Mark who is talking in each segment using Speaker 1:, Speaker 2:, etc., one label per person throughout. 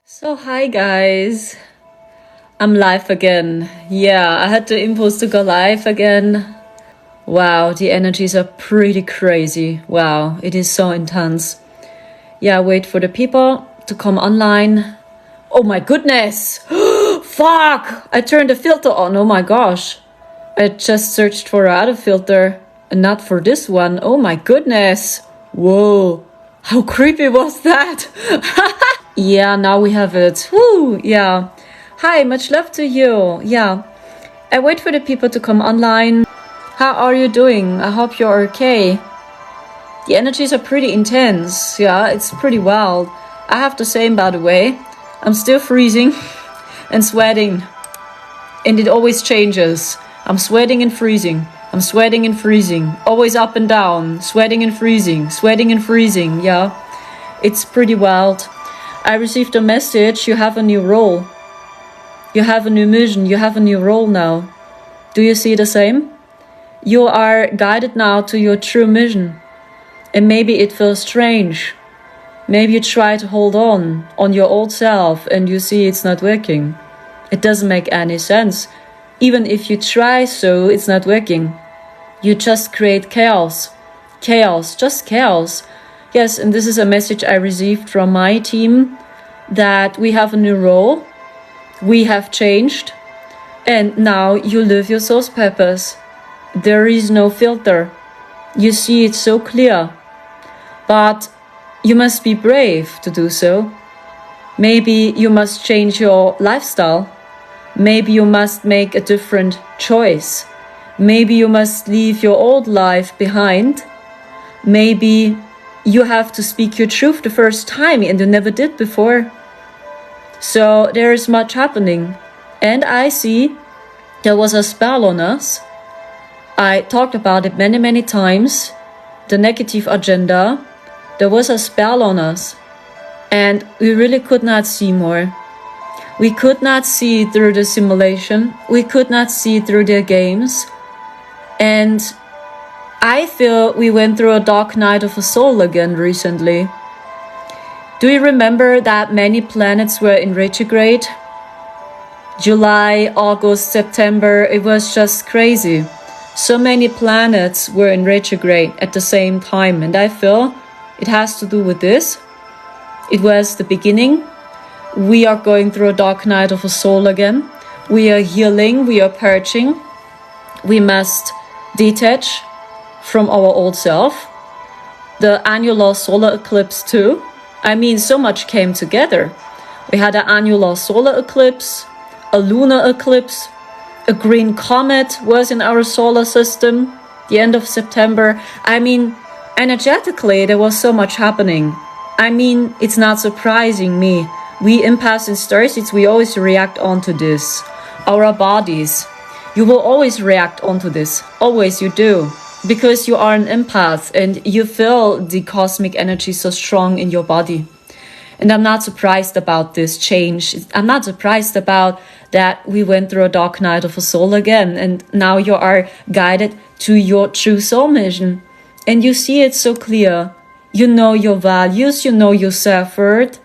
Speaker 1: So hi guys, I'm live again. Yeah, I had the impulse to go live again. Wow, the energies are pretty crazy. Wow, it is so intense. Yeah, wait for the people to come online. Oh my goodness! Fuck! I turned the filter on, oh my gosh. I just searched for another filter and not for this one. Oh my goodness! Whoa, how creepy was that? Yeah, now we have it. Woo, yeah. Hi, much love to you. Yeah. I wait for the people to come online. How are you doing? I hope you're okay. The energies are pretty intense. Yeah, it's pretty wild. I have the same, by the way. I'm still freezing and sweating. And it always changes. I'm sweating and freezing. I'm sweating and freezing. Always up and down. Sweating and freezing. Sweating and freezing. Yeah. It's pretty wild. I received a message, you have a new role. You have a new mission, you have a new role now. Do you see the same? You are guided now to your true mission. And maybe it feels strange. Maybe you try to hold on your old self and you see it's not working. It doesn't make any sense. Even if you try so, it's not working. You just create chaos. Chaos, just chaos. Yes, and this is a message I received from my team that we have a new role, we have changed, and now you live your soul's purpose. There is no filter. You see it so clear. But you must be brave to do so. Maybe you must change your lifestyle. Maybe you must make a different choice. Maybe you must leave your old life behind. Maybe you have to speak your truth the first time and you never did before. So there is much happening. And I see there was a spell on us. I talked about it many times. The negative agenda. There was a spell on us. And we really could not see more. We could not see through the simulation. We could not see through their games. And I feel we went through a dark night of the soul again recently. Do you remember that many planets were in retrograde? July, August, September, it was just crazy. So many planets were in retrograde at the same time, and I feel it has to do with this. It was the beginning. We are going through a dark night of the soul again. We are healing, we are purging. We must detach from our old self. The annular solar eclipse too. I mean, so much came together. We had an annular solar eclipse, a lunar eclipse, a green comet was in our solar system, the end of September. I mean, energetically, there was so much happening. I mean, it's not surprising me. We empaths and starseeds, we always react onto this. Our bodies. You will always react onto this. Always you do. Because you are an empath and you feel the cosmic energy so strong in your body. And I'm not surprised about this change. I'm not surprised about that we went through a dark night of a soul again. And now you are guided to your true soul mission. And you see it so clear. You know your values, you know your self-worth.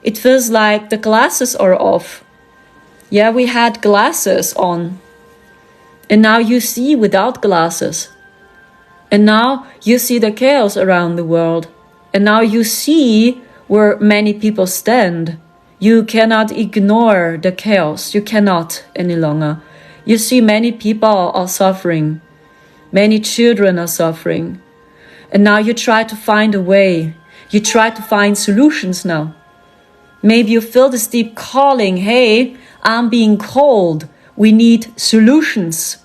Speaker 1: It feels like the glasses are off. Yeah, we had glasses on. And now you see without glasses. And now you see the chaos around the world. And now you see where many people stand. You cannot ignore the chaos. You cannot any longer. You see many people are suffering. Many children are suffering. And now you try to find a way. You try to find solutions now. Maybe you feel this deep calling. Hey, I'm being called. We need solutions.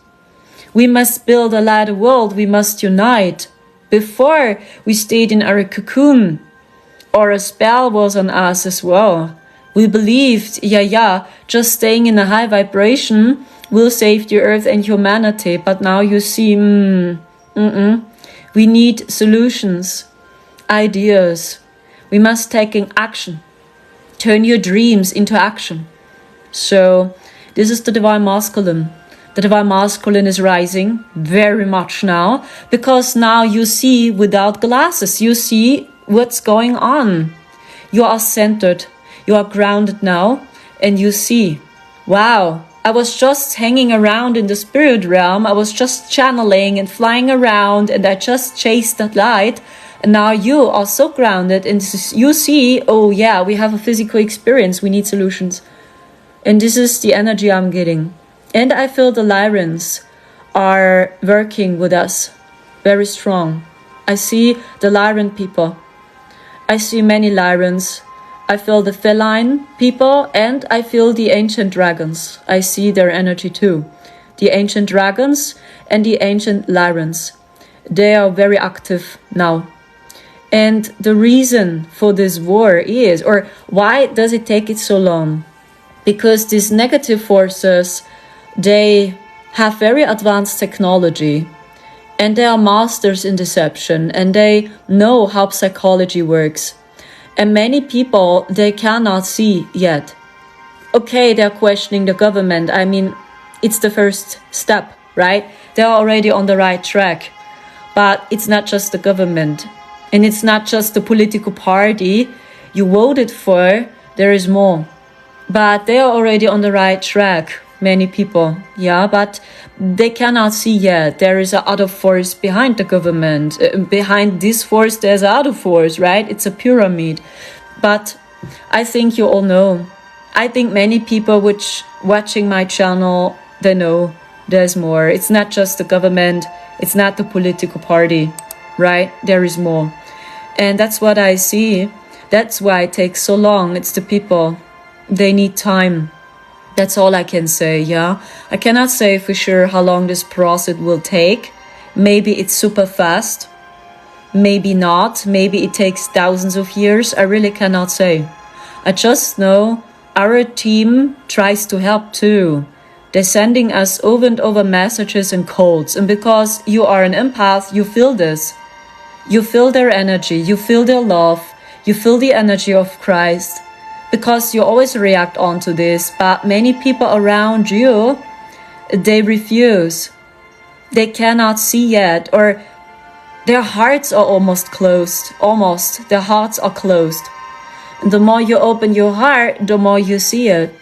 Speaker 1: We must build a lighter world. We must unite. Before we stayed in our cocoon, or a spell was on us as well. We believed, just staying in a high vibration will save the earth and humanity. But now you see, we need solutions, ideas. We must take action. Turn your dreams into action. So this is the divine masculine. The divine masculine is rising very much now, because now you see without glasses, you see what's going on. You are centered. You are grounded now and you see, wow, I was just hanging around in the spirit realm. I was just channeling and flying around and I just chased that light. And now you are so grounded and you see, oh yeah, we have a physical experience. We need solutions. And this is the energy I'm getting. And I feel the Lyrans are working with us very strong. I see the Lyran people. I see many Lyrans. I feel the feline people and I feel the ancient dragons. I see their energy too. The ancient dragons and the ancient Lyrans. They are very active now. And the reason for this war is, or why does it take it so long? Because these negative forces, they have very advanced technology and they are masters in deception and they know how psychology works. And many people, they cannot see yet. Okay, they're questioning the government. I mean, it's the first step, right? They're already on the right track. But it's not just the government. And it's not just the political party you voted for. There is more. But they are already on the right track, many people. Yeah, but they cannot see yet. There is another force behind the government. Behind this force, there's another force, right? It's a pyramid. But I think you all know. I think many people which watching my channel, they know there's more. It's not just the government. It's not the political party, right? There is more. And that's what I see. That's why it takes so long. It's the people. They need time. That's all I can say, yeah? I cannot say for sure how long this process will take. Maybe it's super fast. Maybe not. Maybe it takes thousands of years. I really cannot say. I just know our team tries to help too. They're sending us over and over messages and codes. And because you are an empath, you feel this. You feel their energy. You feel their love. You feel the energy of Christ. Because you always react onto this. But many people around you, they refuse. They cannot see yet. Or their hearts are almost closed. Almost. Their hearts are closed. And the more you open your heart, the more you see it.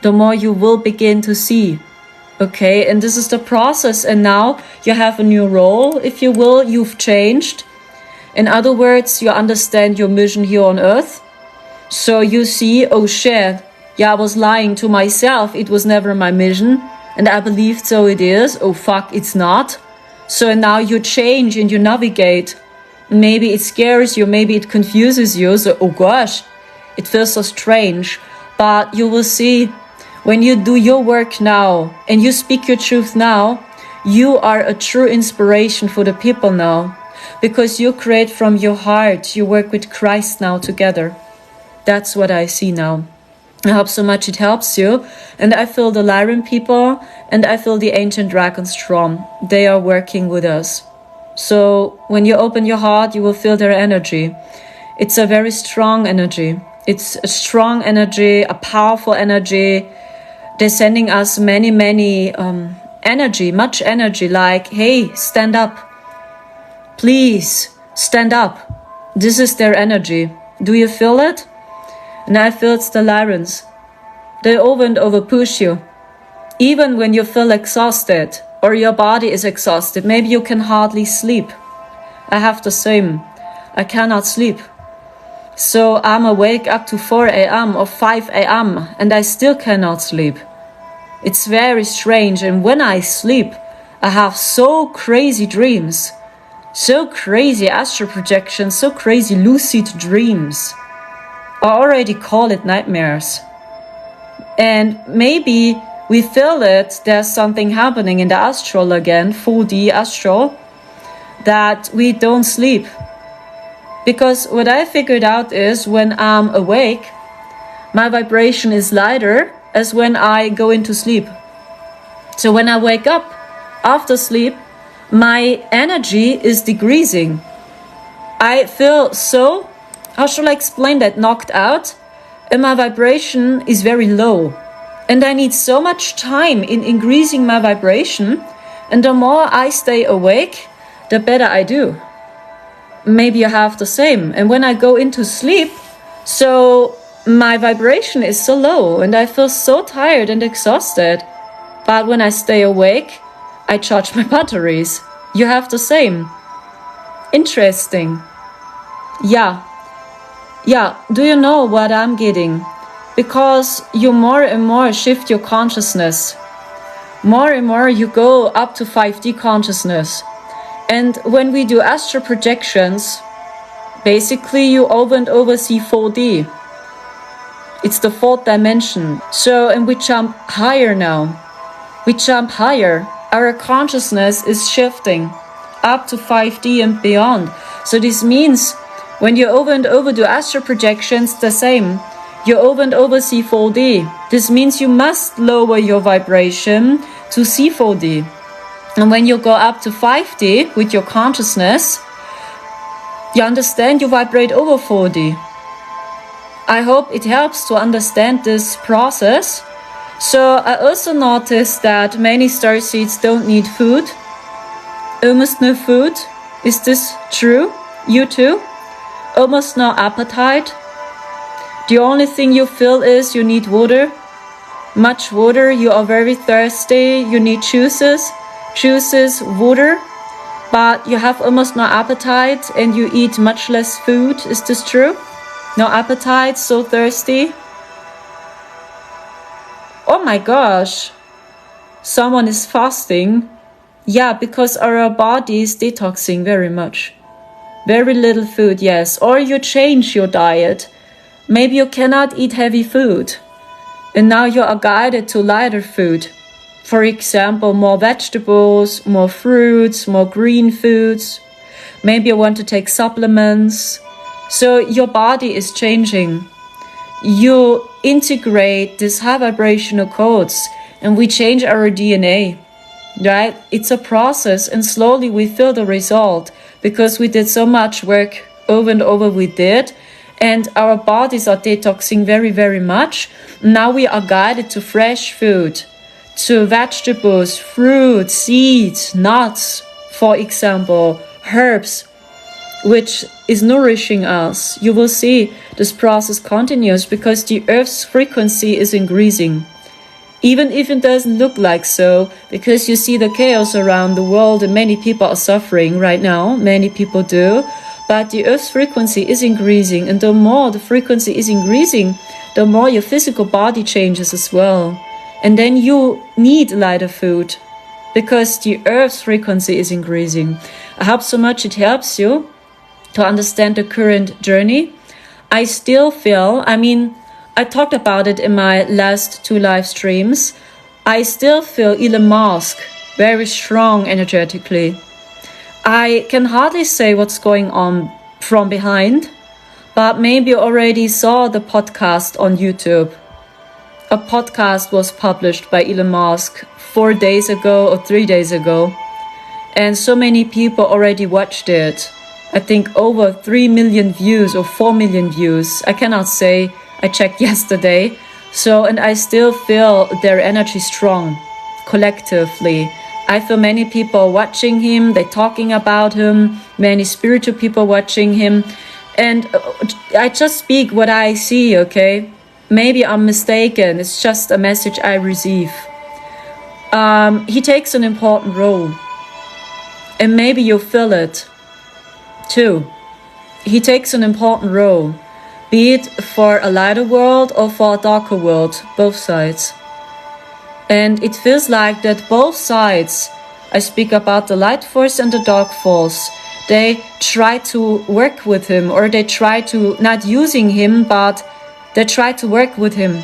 Speaker 1: The more you will begin to see. Okay, and this is the process. And now you have a new role, if you will. You've changed. In other words, you understand your mission here on earth. So you see, oh shit, yeah, I was lying to myself. It was never my mission. And I believed so it is. Oh fuck, it's not. So now you change and you navigate. Maybe it scares you, maybe it confuses you. So, oh gosh, it feels so strange. But you will see, when you do your work now and you speak your truth now, you are a true inspiration for the people now. Because you create from your heart, you work with Christ now together. That's what I see now. I hope so much it helps you. And I feel the Lyran people and I feel the ancient dragons strong. They are working with us. So when you open your heart, you will feel their energy. It's a very strong energy. It's a strong energy, a powerful energy. They're sending us many energy, much energy, like, hey, stand up. Please, stand up. This is their energy. Do you feel it? And I feel it's the Lyrans. They over and over push you. Even when you feel exhausted or your body is exhausted, maybe you can hardly sleep. I have the same. I cannot sleep. So I'm awake up to 4 a.m. or 5 a.m. and I still cannot sleep. It's very strange. And when I sleep, I have so crazy dreams. So crazy astral projections, so crazy lucid dreams. I already call it nightmares. And maybe we feel it, there's something happening in the astral again, 4D astral, that we don't sleep. Because what I figured out is when I'm awake, my vibration is lighter as when I go into sleep. So when I wake up after sleep, my energy is decreasing. I feel so, how shall I explain that, knocked out, and my vibration is very low. And I need so much time in increasing my vibration, and the more I stay awake, the better I do. Maybe you have the same. And when I go into sleep, so my vibration is so low and I feel so tired and exhausted. But when I stay awake, I charge my batteries. You have the same. Interesting. Yeah. Do you know what I'm getting? Because you more and more shift your consciousness. More and more you go up to 5D consciousness. And when we do astral projections, basically you over and over see 4D. It's the fourth dimension. So, and we jump higher now. We jump higher. Our consciousness is shifting up to 5D and beyond. So this means when you over and over do astral projections, the same. You over and over see 4D. This means you must lower your vibration to see 4D. And when you go up to 5D with your consciousness, you understand you vibrate over 4D. I hope it helps to understand this process. So I also noticed that many starseeds don't need food. Almost no food. Is this true? You too? Almost no appetite. The only thing you feel is you need water. Much water, you are very thirsty, you need juices, water. But you have almost no appetite and you eat much less food. Is this true? No appetite, so thirsty. Oh my gosh, someone is fasting. Yeah, because our body is detoxing very much. Very little food, yes. Or you change your diet. Maybe you cannot eat heavy food. And now you are guided to lighter food. For example, more vegetables, more fruits, more green foods. Maybe you want to take supplements. So your body is changing. You integrate these high vibrational codes and we change our DNA, right? It's a process and slowly we feel the result because we did so much work over and over we did and our bodies are detoxing very, very much. Now we are guided to fresh food, to vegetables, fruits, seeds, nuts, for example, herbs, which is nourishing us. You will see this process continues because the Earth's frequency is increasing. Even if it doesn't look like so, because you see the chaos around the world and many people are suffering right now, many people do, but the Earth's frequency is increasing, and the more the frequency is increasing, the more your physical body changes as well. And then you need lighter food because the Earth's frequency is increasing. I hope so much it helps you to understand the current journey. I still feel, I talked about it in my last 2 live streams. I still feel Elon Musk very strong energetically. I can hardly say what's going on from behind, but maybe you already saw the podcast on YouTube. A podcast was published by Elon Musk 4 days ago or 3 days ago, and so many people already watched it. I think over 3 million views or 4 million views. I cannot say. I checked yesterday. So, and I still feel their energy strong, collectively. I feel many people watching him, they're talking about him, many spiritual people watching him. And I just speak what I see, okay? Maybe I'm mistaken. It's just a message I receive. He takes an important role. And maybe you feel it too. He takes an important role, be it for a lighter world or for a darker world, both sides. And it feels like that both sides, I speak about the light force and the dark force, they try to work with him, or they try to, not using him, but they try to work with him.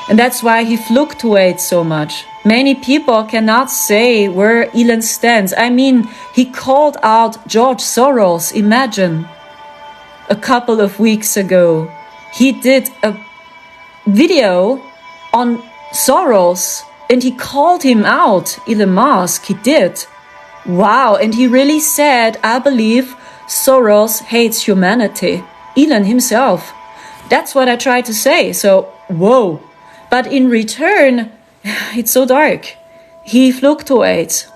Speaker 1: And that's why he fluctuates so much. Many people cannot say where Elon stands. He called out George Soros, imagine. A couple of weeks ago, he did a video on Soros and he called him out, Elon Musk, he did. Wow, and he really said, I believe Soros hates humanity. Elon himself. That's what I tried to say, so whoa. But in return, it's so dark. He fluctuates.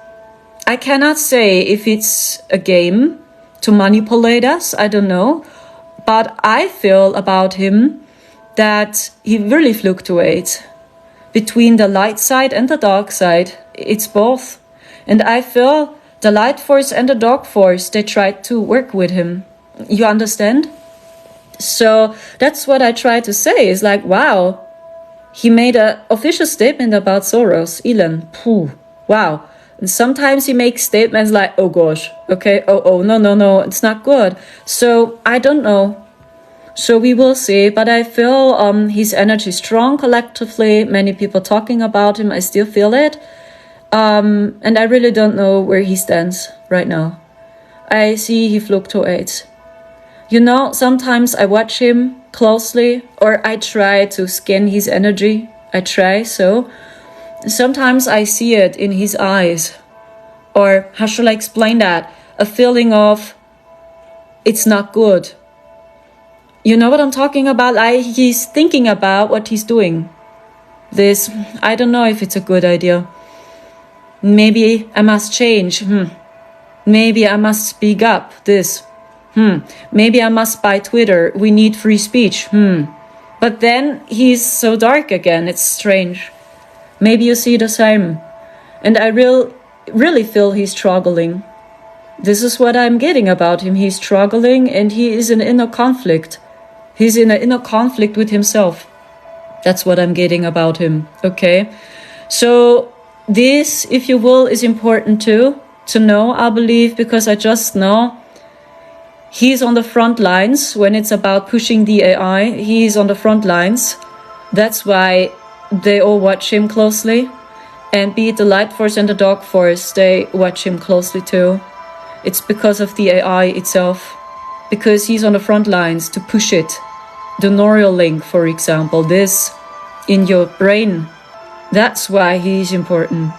Speaker 1: I cannot say if it's a game to manipulate us, I don't know. But I feel about him that he really fluctuates between the light side and the dark side. It's both. And I feel the light force and the dark force, they tried to work with him. You understand? So that's what I try to say, is like, wow, he made an official statement about Soros, Elon. Wow. And sometimes he makes statements like, oh gosh, okay, no, it's not good. So I don't know. So we will see. But I feel his energy is strong collectively. Many people talking about him. I still feel it. And I really don't know where he stands right now. I see he fluctuates. You know, sometimes I watch him closely, or I try to scan his energy. I try so. Sometimes I see it in his eyes. Or how shall I explain that? A feeling of, it's not good. You know what I'm talking about? He's thinking about what he's doing. This, I don't know if it's a good idea. Maybe I must change. Maybe I must speak up. This. Maybe I must buy Twitter. We need free speech. But then he's so dark again. It's strange. Maybe you see the same. And I really feel he's struggling. This is what I'm getting about him. He's struggling and he is in inner conflict. He's in an inner conflict with himself. That's what I'm getting about him. Okay? So this, if you will, is important too, to know, I believe, because I just know he's on the front lines when it's about pushing the AI. He's on the front lines. That's why they all watch him closely. And be it the light force and the dark force, they watch him closely too. It's because of the AI itself. Because he's on the front lines to push it. The neural link, for example, this in your brain. That's why he's important.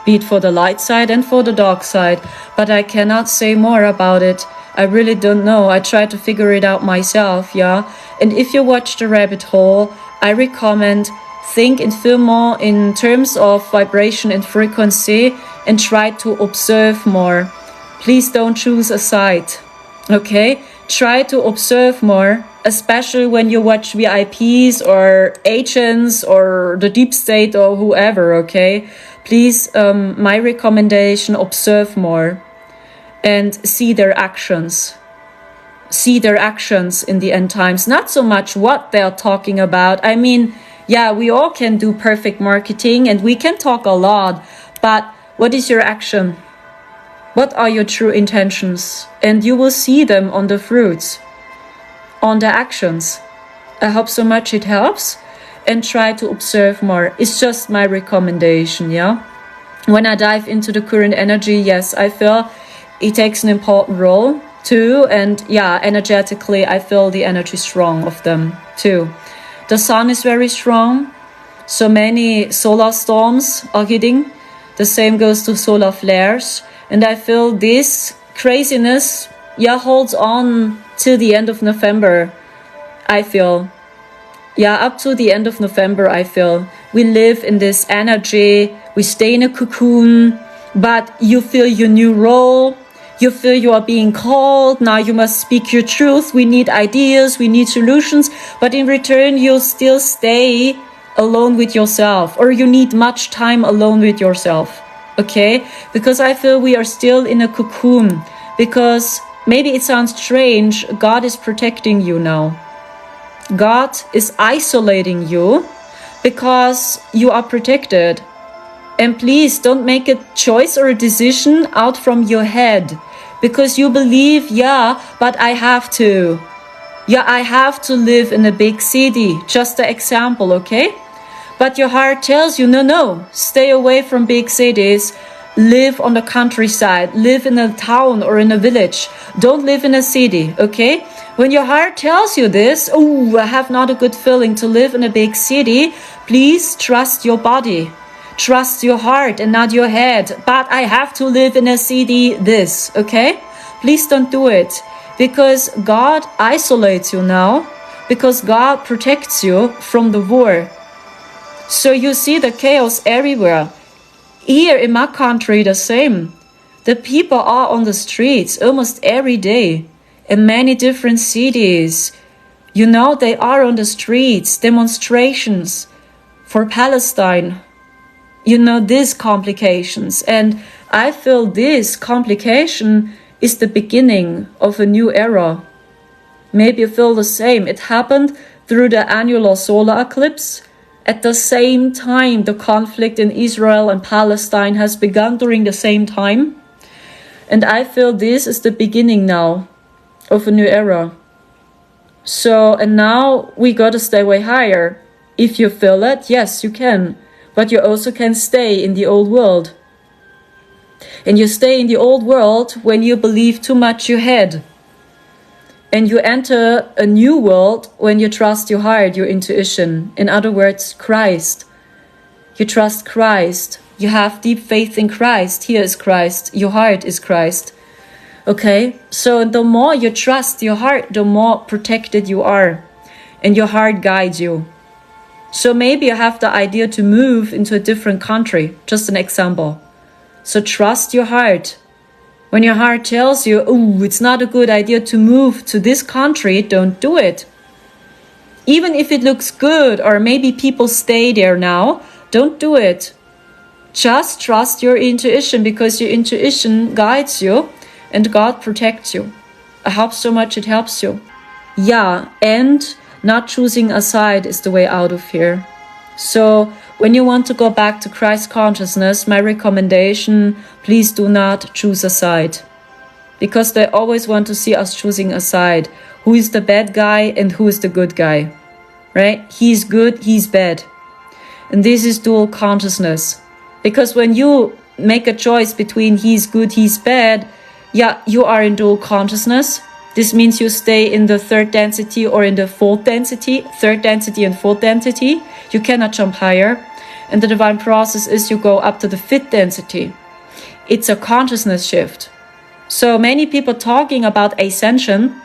Speaker 1: Be it for the light side and for the dark side. But I cannot say more about it. I really don't know. I try to figure it out myself, yeah. And if you watch The Rabbit Hole, I recommend think and feel more in terms of vibration and frequency and try to observe more. Please don't choose a side, okay? Try to observe more, especially when you watch VIPs or agents or the deep state or whoever, okay? Please, my recommendation, observe more and see their actions. See their actions in the end times, not so much what they're talking about. I mean, yeah, we all can do perfect marketing and we can talk a lot, but what is your action? What are your true intentions? And you will see them on the fruits, on the actions. I hope so much it helps, and try to observe more. It's just my recommendation, yeah? When I dive into the current energy, yes, I feel it takes an important role too, and yeah, energetically, I feel the energy strong of them too. The sun is very strong, so many solar storms are hitting. The same goes to solar flares. And I feel this craziness, yeah, holds on till the end of November, I feel. Yeah, up to the end of November, I feel. We live in this energy, we stay in a cocoon, but you feel your new role. You feel you are being called. Now you must speak your truth. We need ideas. We need solutions. But in return, you'll still stay alone with yourself, or you need much time alone with yourself. Okay? Because I feel we are still in a cocoon. Because maybe it sounds strange. God is protecting you now. God is isolating you because you are protected. And please don't make a choice or a decision out from your head. Because you believe, yeah, but I have to. Yeah, I have to live in a big city. Just an example, okay? But your heart tells you, no, stay away from big cities. Live on the countryside. Live in a town or in a village. Don't live in a city, okay? When your heart tells you this, I have not a good feeling to live in a big city, please trust your body. Trust your heart and not your head. But I have to live in a city, this, okay? Please don't do it. Because God isolates you now. Because God protects you from the war. So you see the chaos everywhere. Here in my country, the same. The people are on the streets almost every day. In many different cities. You know, they are on the streets, demonstrations for Palestine. You know, these complications. And I feel this complication is the beginning of a new era. Maybe you feel the same. It happened through the annular solar eclipse. At the same time, the conflict in Israel and Palestine has begun during the same time. And I feel this is the beginning now of a new era. So, and now we gotta stay way higher. If you feel it, yes, you can. But you also can stay in the old world. And you stay in the old world when you believe too much your head. And you enter a new world when you trust your heart, your intuition. In other words, Christ. You trust Christ. You have deep faith in Christ. Here is Christ. Your heart is Christ. Okay? So the more you trust your heart, the more protected you are. And your heart guides you. So maybe you have the idea to move into a different country. Just an example. So trust your heart. When your heart tells you, oh, it's not a good idea to move to this country, don't do it. Even if it looks good, or maybe people stay there now, don't do it. Just trust your intuition, because your intuition guides you and God protects you. I hope so much it helps you. Yeah, and not choosing a side is the way out of here. So when you want to go back to Christ consciousness, my recommendation, please do not choose a side. Because they always want to see us choosing a side. Who is the bad guy and who is the good guy? Right? He's good, he's bad. And this is dual consciousness. Because when you make a choice between he's good, he's bad, yeah, you are in dual consciousness. This means you stay in the third density or in the fourth density, third density and fourth density. You cannot jump higher. And the divine process is you go up to the fifth density. It's a consciousness shift. So many people talking about ascension,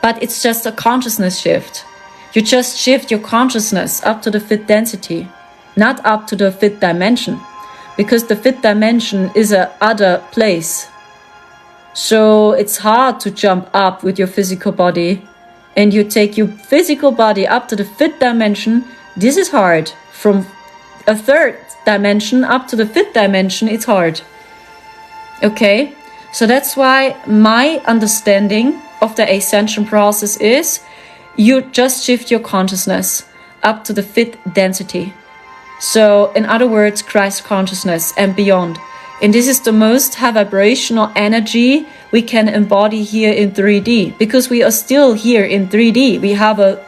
Speaker 1: but it's just a consciousness shift. You just shift your consciousness up to the fifth density, not up to the fifth dimension, because the fifth dimension is a other place. So it's hard to jump up with your physical body, and you take your physical body up to the fifth dimension. This is hard. From a third dimension up to the fifth dimension, it's hard. Okay? So that's why my understanding of the ascension process is you just shift your consciousness up to the fifth density. So in other words, Christ consciousness and beyond. And this is the most high vibrational energy we can embody here in 3D, because we are still here in 3D. We have a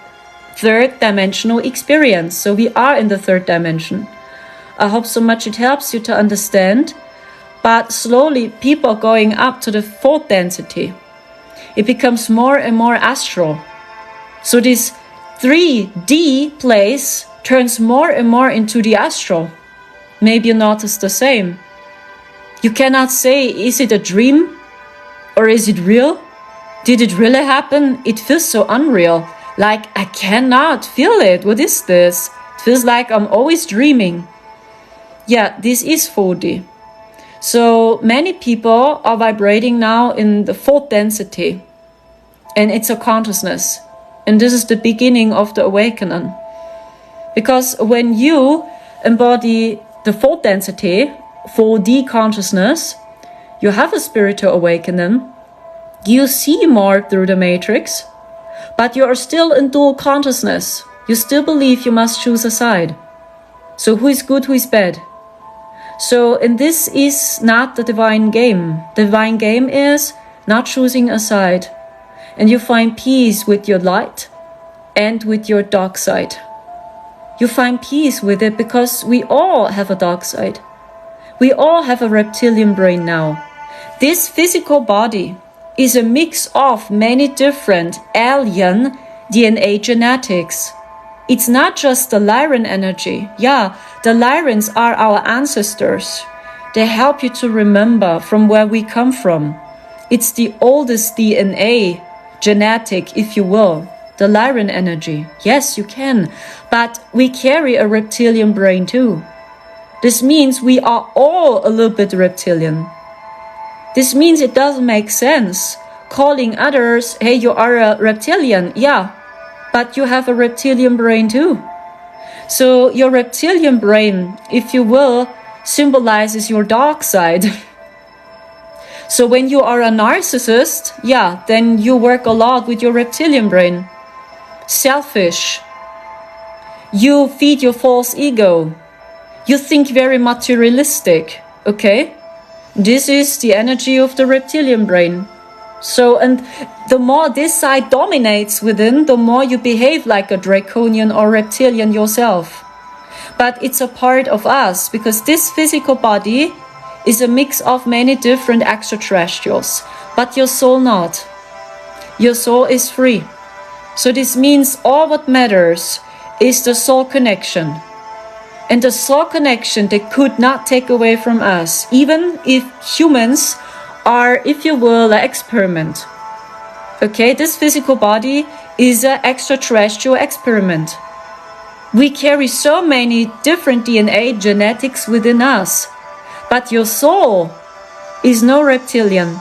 Speaker 1: third dimensional experience. So we are in the third dimension. I hope so much it helps you to understand. But slowly people are going up to the fourth density. It becomes more and more astral. So this 3D place turns more and more into the astral. Maybe you notice the same. You cannot say, is it a dream or is it real? Did it really happen? It feels so unreal. Like I cannot feel it. What is this? It feels like I'm always dreaming. Yeah, this is 4D. So many people are vibrating now in the fourth density. And it's a consciousness. And this is the beginning of the awakening. Because when you embody the fourth density, 4D consciousness, you have a spiritual awakening. You see more through the matrix, but you are still in dual consciousness. You still believe you must choose a side. So who is good, who is bad? So, and this is not the divine game. The divine game is not choosing a side. And you find peace with your light and with your dark side. You find peace with it because we all have a dark side. We all have a reptilian brain now. This physical body is a mix of many different alien DNA genetics. It's not just the Lyran energy. Yeah, the Lyrans are our ancestors. They help you to remember from where we come from. It's the oldest DNA, genetic, if you will, the Lyran energy. Yes, you can, but we carry a reptilian brain too. This means we are all a little bit reptilian. This means it doesn't make sense calling others, hey, you are a reptilian. Yeah, but you have a reptilian brain too. So your reptilian brain, if you will, symbolizes your dark side. So when you are a narcissist, yeah, then you work a lot with your reptilian brain. Selfish. You feed your false ego. You think very materialistic, okay? This is the energy of the reptilian brain. So, and the more this side dominates within, the more you behave like a draconian or reptilian yourself. But it's a part of us, because this physical body is a mix of many different extraterrestrials, but your soul not. Your soul is free. So this means all what matters is the soul connection. And the soul connection they could not take away from us, even if humans are, if you will, an experiment. Okay, this physical body is an extraterrestrial experiment. We carry so many different DNA genetics within us, but your soul is no reptilian.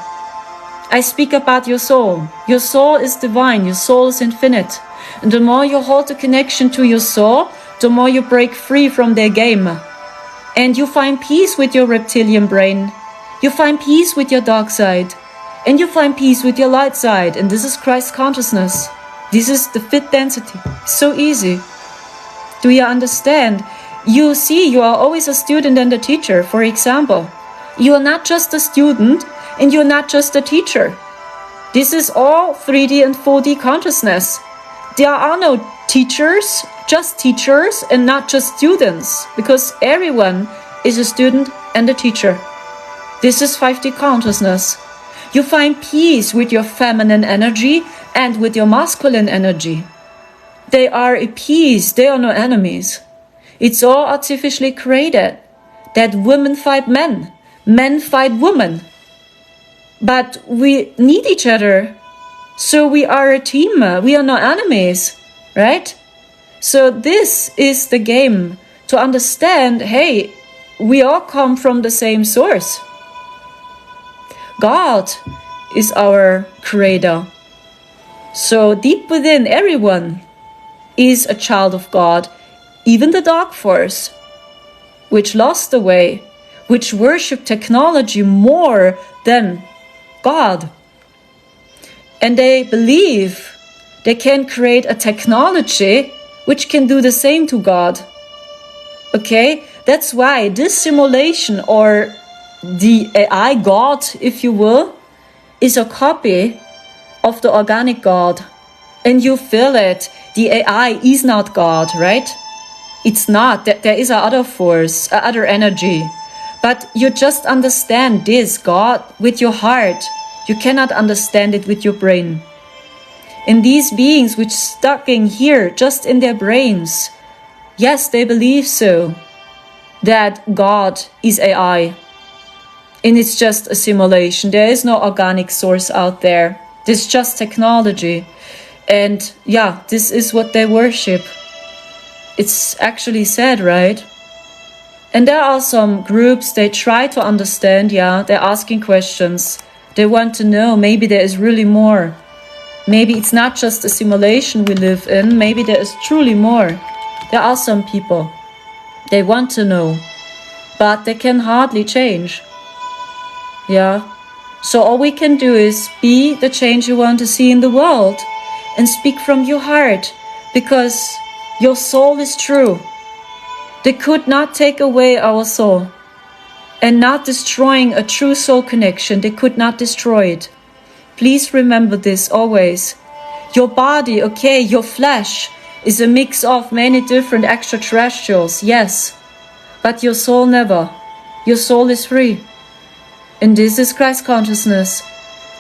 Speaker 1: I speak about your soul. Your soul is divine, your soul is infinite. And the more you hold the connection to your soul, the more you break free from their game. And you find peace with your reptilian brain. You find peace with your dark side. And you find peace with your light side. And this is Christ consciousness. This is the fit density. So easy. Do you understand? You see, you are always a student and a teacher, for example. You are not just a student and you're not just a teacher. This is all 3D and 4D consciousness. There are no teachers, just teachers and not just students, because everyone is a student and a teacher. This is 5D consciousness. You find peace with your feminine energy and with your masculine energy. They are at peace, they are no enemies. It's all artificially created, that women fight men, men fight women. But we need each other, so we are a team, we are not enemies, right? So this is the game, to understand, hey, we all come from the same source. God is our creator. So deep within everyone is a child of God, even the dark force, which lost the way, which worship technology more than God. And they believe they can create a technology which can do the same to God. Okay? That's why this simulation, or the AI God, if you will, is a copy of the organic God. And you feel it. The AI is not God, right? It's not. There is another force, other energy. But you just understand this God with your heart. You cannot understand it with your brain. And these beings which stuck in here, just in their brains, yes, they believe so, that God is AI. And it's just a simulation. There is no organic source out there. This is just technology. And yeah, this is what they worship. It's actually sad, right? And there are some groups, they try to understand, yeah, they're asking questions. They want to know, maybe there is really more. Maybe it's not just a simulation we live in, maybe there is truly more. There are some people, they want to know, but they can hardly change. Yeah. So all we can do is be the change you want to see in the world and speak from your heart, because your soul is true. They could not take away our soul, and not destroying a true soul connection, they could not destroy it. Please remember this always. Your body, okay, your flesh is a mix of many different extraterrestrials, yes, but your soul never. Your soul is free. And this is Christ consciousness.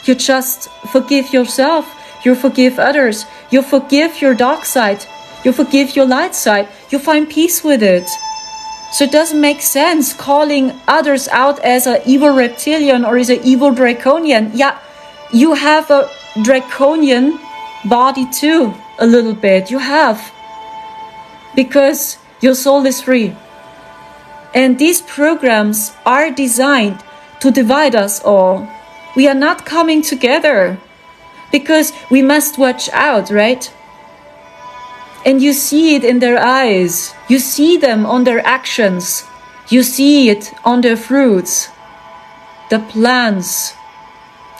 Speaker 1: You just forgive yourself, you forgive others, you forgive your dark side, you forgive your light side, you find peace with it. So it doesn't make sense calling others out as an evil reptilian or as an evil draconian. Yeah, you have a draconian body too, a little bit. You have. Because your soul is free. And these programs are designed to divide us all. We are not coming together. Because we must watch out, right? And you see it in their eyes. You see them on their actions. You see it on their fruits, the plants.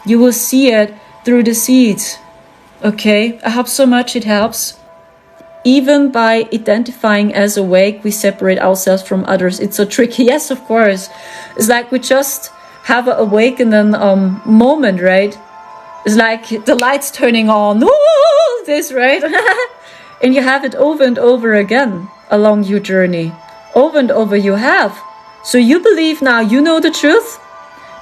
Speaker 1: You will see it through the seeds. Okay, I hope so much it helps. Even by identifying as awake, we separate ourselves from others. It's so tricky. Yes, of course. It's like we just have an awakening moment, right? It's like the lights turning on. Ooh, this, right? And you have it over and over again along your journey. Over and over you have. So you believe now you know the truth.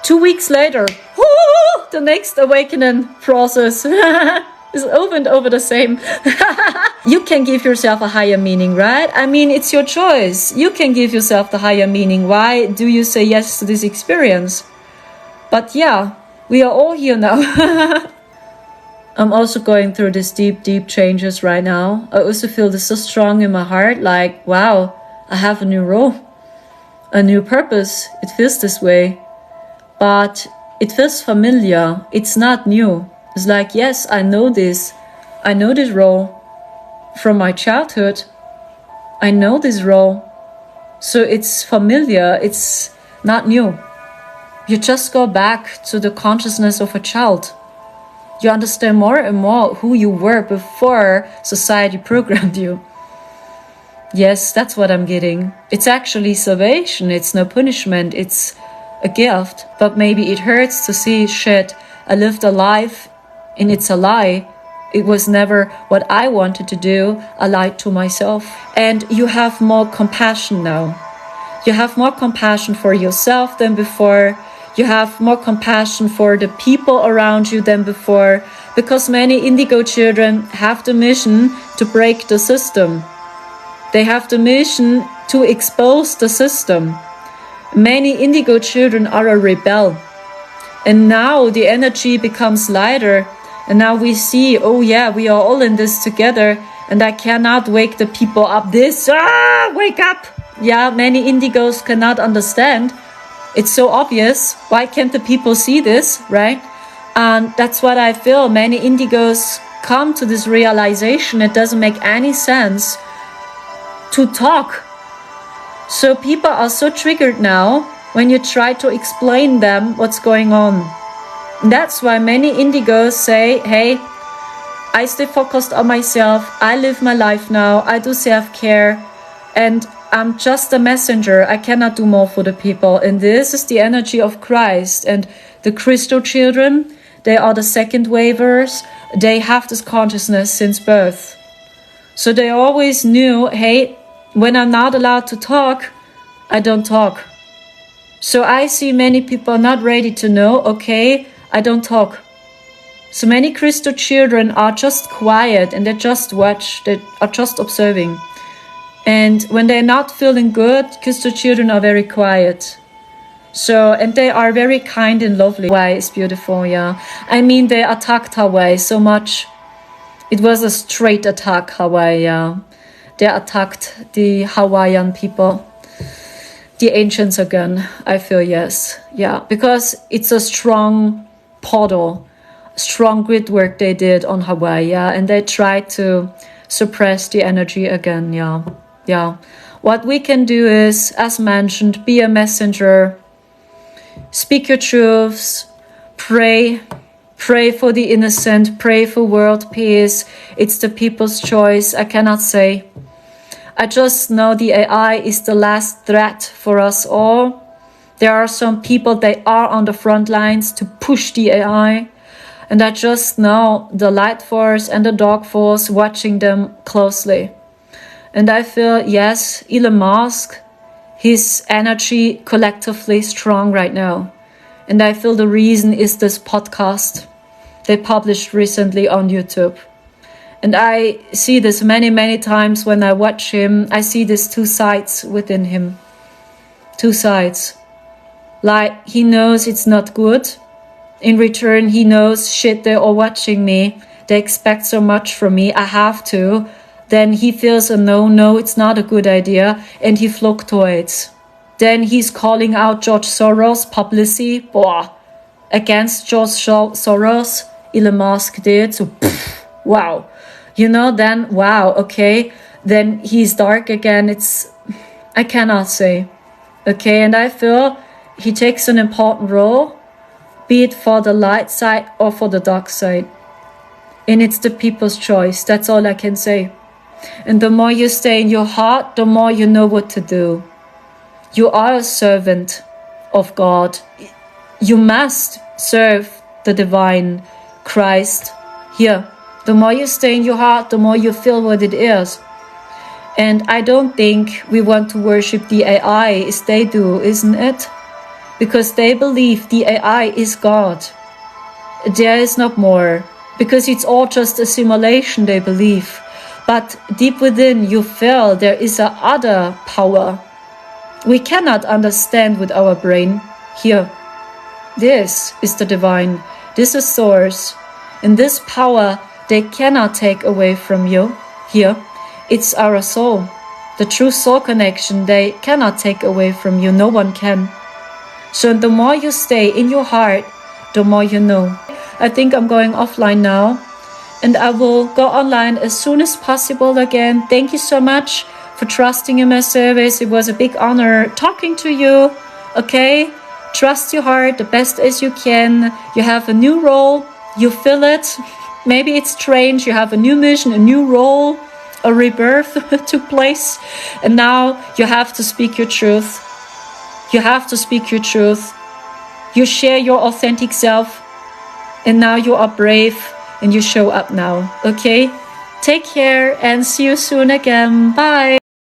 Speaker 1: 2 weeks later, ooh, the next awakening process is over and over the same. You can give yourself a higher meaning, right? I mean, it's your choice. You can give yourself the higher meaning. Why do you say yes to this experience? But yeah, we are all here now. I'm also going through these deep changes right now. I also feel this so strong in my heart, like, wow, I have a new role, a new purpose. It feels this way. But it feels familiar. It's not new. It's like, yes, I know this. I know this role from my childhood. I know this role. So it's familiar. It's not new. You just go back to the consciousness of a child. You understand more and more who you were before society programmed you. Yes, that's what I'm getting. It's actually salvation. It's no punishment. It's a gift. But maybe it hurts to see, shit, I lived a life and it's a lie. It was never what I wanted to do. I lied to myself. And you have more compassion now. You have more compassion for yourself than before. You have more compassion for the people around you than before, because many indigo children have the mission to break the system. They have the mission to expose the system. Many indigo children are a rebel. And now the energy becomes lighter. And now we see, oh yeah, we are all in this together. And I cannot wake the people up. Wake up! Yeah, many indigos cannot understand. It's so obvious. Why can't the people see this, right? And that's what I feel. Many indigos come to this realization. It doesn't make any sense to talk. So people are so triggered now when you try to explain them what's going on. And that's why many indigos say, hey, I stay focused on myself. I live my life now. I do self-care. And I'm just a messenger. I cannot do more for the people. And this is the energy of Christ. And the crystal children, they are the second wavers. They have this consciousness since birth. So they always knew, hey, when I'm not allowed to talk, I don't talk. So I see many people not ready to know, okay, I don't talk. So many crystal children are just quiet and they just watch. They are just observing. And when they're not feeling good, crystal children are very quiet. So, and they are very kind and lovely. Hawaii is beautiful, yeah. I mean, they attacked Hawaii so much. It was a straight attack, Hawaii, yeah. They attacked the Hawaiian people. The ancients again, I feel, yes. Yeah, because it's a strong portal, strong grid work they did on Hawaii, yeah. And they tried to suppress the energy again, yeah. Yeah, what we can do is, as mentioned, be a messenger, speak your truths, pray for the innocent, pray for world peace. It's the people's choice. I cannot say. I just know the AI is the last threat for us all. There are some people, they are on the front lines to push the AI. And I just know the light force and the dark force watching them closely. And I feel, yes, Elon Musk, his energy collectively strong right now. And I feel the reason is this podcast they published recently on YouTube. And I see this many times when I watch him. I see these two sides within him. Two sides. Like, he knows it's not good. In return, he knows, shit, they're all watching me. They expect so much from me. I have to. Then he feels a no, it's not a good idea, and he fluctuates. Then he's calling out George Soros, publicity, against George Soros, Elon Musk did, so wow. then wow, okay, then he's dark again. I cannot say. Okay, and I feel he takes an important role, be it for the light side or for the dark side. And it's the people's choice. That's all I can say. And the more you stay in your heart, the more you know what to do. You are a servant of God. You must serve the divine Christ here. The more you stay in your heart, the more you feel what it is. And I don't think we want to worship the AI as they do, isn't it? Because they believe the AI is God. There is not more. Because it's all just a simulation, they believe. But deep within you feel there is a other power. We cannot understand with our brain. Here, this is the divine. This is source. And this power they cannot take away from you. Here, it's our soul. The true soul connection they cannot take away from you. No one can. So the more you stay in your heart, the more you know. I think I'm going offline now. And I will go online as soon as possible again. Thank you so much for trusting in my service. It was a big honor talking to you. Okay? Trust your heart the best as you can. You have a new role. You feel it. Maybe it's strange. You have a new mission, a new role. A rebirth took place. And now you have to speak your truth. You have to speak your truth. You share your authentic self. And now you are brave and you show up now. Okay? Take care and see you soon again. Bye.